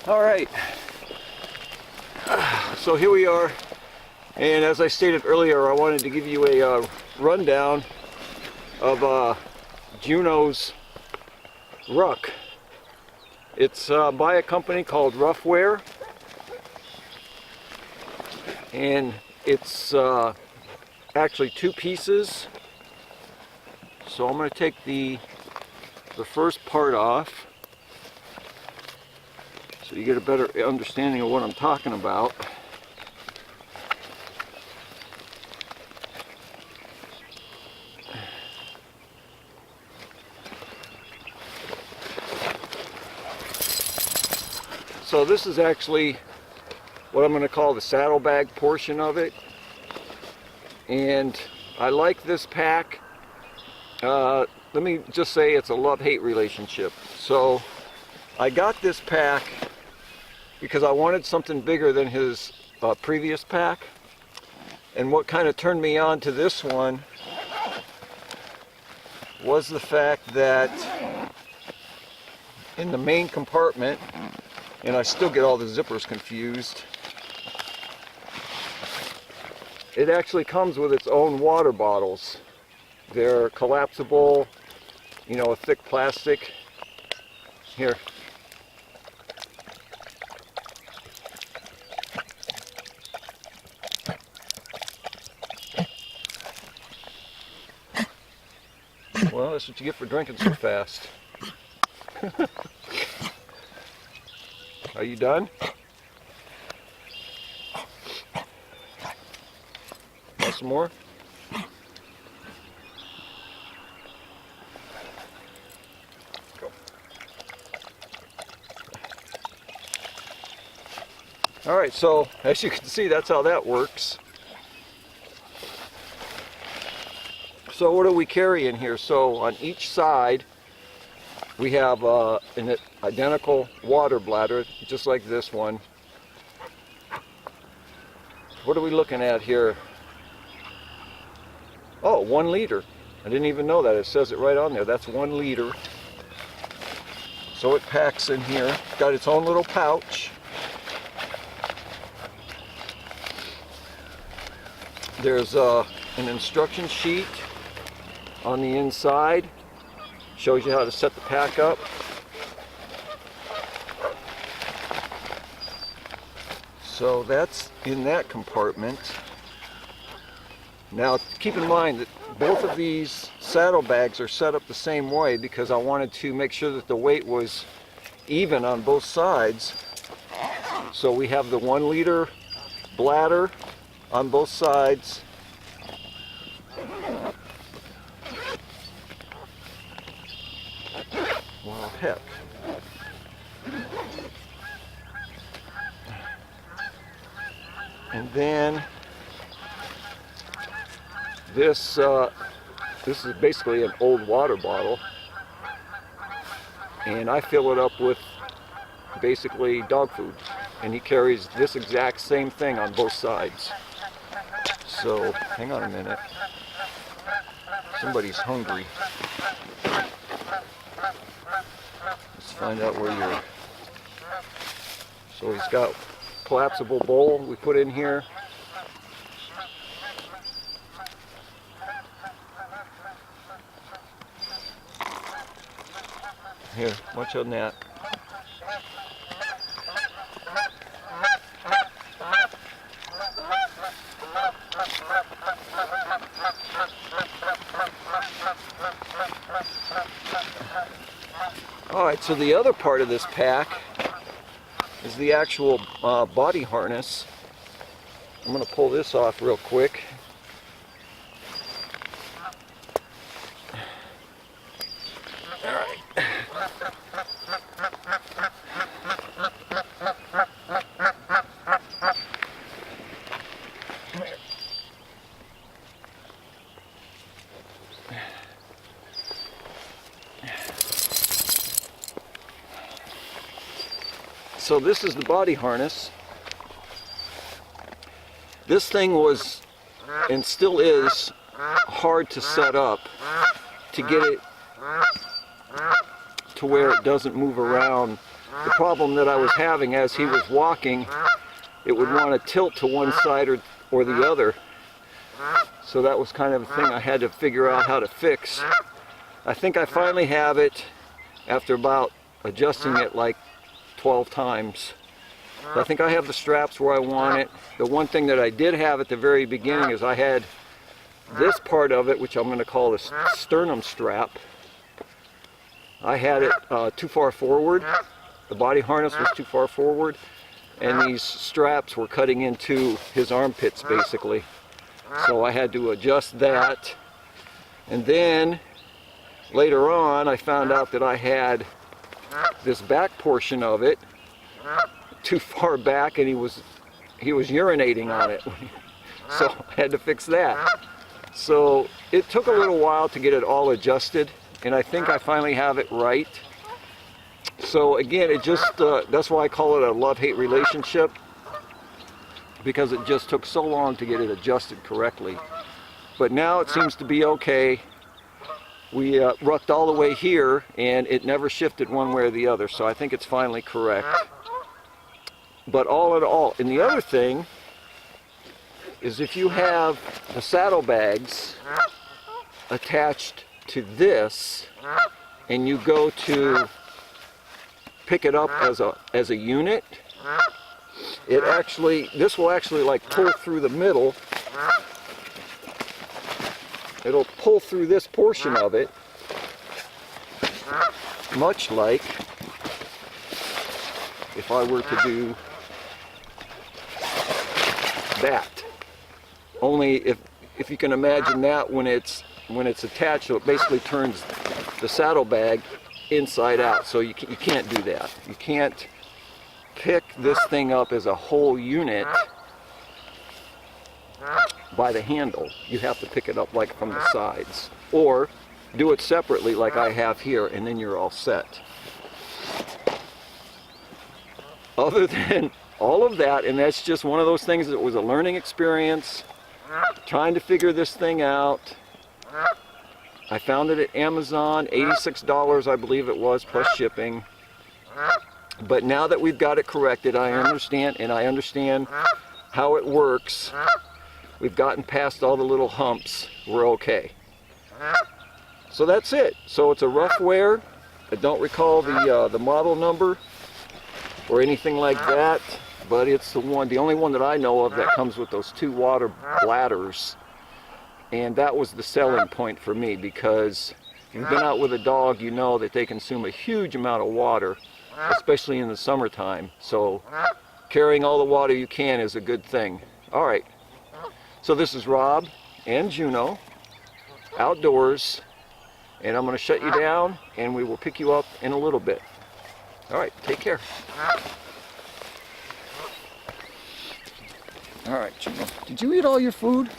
All right, so here we are, and as I stated earlier, I wanted to give you a rundown of Juno's ruck. It's by a company called Ruffwear, and it's actually two pieces. So I'm going to take the first part off so you get a better understanding of what I'm talking about. So this is actually what I'm going to call the saddlebag portion of it, and I like this pack. Let me just say it's a love-hate relationship. So I got this pack because I wanted something bigger than his previous pack, and what kind of turned me on to this one was the fact that in the main compartment, and I still get all the zippers confused, it actually comes with its own water bottles. They're collapsible, you know, a thick plastic. Here. Well, that's what you get for drinking so fast. Are you done? Want some more? Go. All right, so as you can see, that's how that works. So what do we carry in here? So on each side we have an identical water bladder, just like this one. What are we looking at here? Oh, 1 liter. I didn't even know that. It says it right on there. That's 1 liter. So it packs in here. Got its own little pouch. There's an instruction sheet on the inside. Shows you how to set the pack up. So that's in that compartment. Now keep in mind that both of these saddlebags are set up the same way because I wanted to make sure that the weight was even on both sides. So we have the 1 liter bladder on both sides. Well, heck. And then this is basically an old water bottle, and I fill it up with basically dog food, and he carries this exact same thing on both sides. So hang on a minute, somebody's hungry. Let's find out where you're. So he's got a collapsible bowl we put in here. Here, watch on that. Alright, so the other part of this pack is the actual body harness. I'm going to pull this off real quick. Alright. So this is the body harness. This thing was, and still is, hard to set up to get it to where it doesn't move around the problem that I was having as he was walking, it would want to tilt to one side or the other. So that was kind of a thing I had to figure out how to fix. I think I finally have it after about adjusting it like 12 times. So I think I have the straps where I want it. The one thing that I did have at the very beginning is I had this part of it, which I'm going to call the sternum strap. I had it too far forward. The body harness was too far forward, and these straps were cutting into his armpits basically. So I had to adjust that. And then later on I found out that I had this back portion of it too far back, and he was urinating on it. So I had to fix that. So it took a little while to get it all adjusted, and I think I finally have it right. So again, it just that's why I call it a love-hate relationship, because it just took so long to get it adjusted correctly. But now it seems to be okay. We rucked all the way here and it never shifted one way or the other, so I think it's finally correct. But all in all, and the other thing is, if you have the saddlebags attached to this and you go to pick it up as a unit, this will actually like pull through the middle. It'll pull through this portion of it, much like if I were to do that. Only if you can imagine that when it's attached, so it basically turns the saddlebag inside out. So you can't do that. You can't pick this thing up as a whole unit by the handle. You have to pick it up like from the sides, or do it separately like I have here, and then you're all set. Other than all of that, and that's just one of those things that was a learning experience, trying to figure this thing out. I found it at Amazon, $86 I believe it was, plus shipping. But now that we've got it corrected, I understand how it works. We've gotten past all the little humps. We're okay. So that's it. So it's a Ruffwear. I don't recall the model number or anything like that, but it's the only one that I know of that comes with those 2 water bladders. And that was the selling point for me, because if you've been out with a dog, you know that they consume a huge amount of water, especially in the summertime. So carrying all the water you can is a good thing. All right. So this is Rob and Juno, outdoors, and I'm going to shut you down, and we will pick you up in a little bit. All right, take care. All right, Juno, did you eat all your food?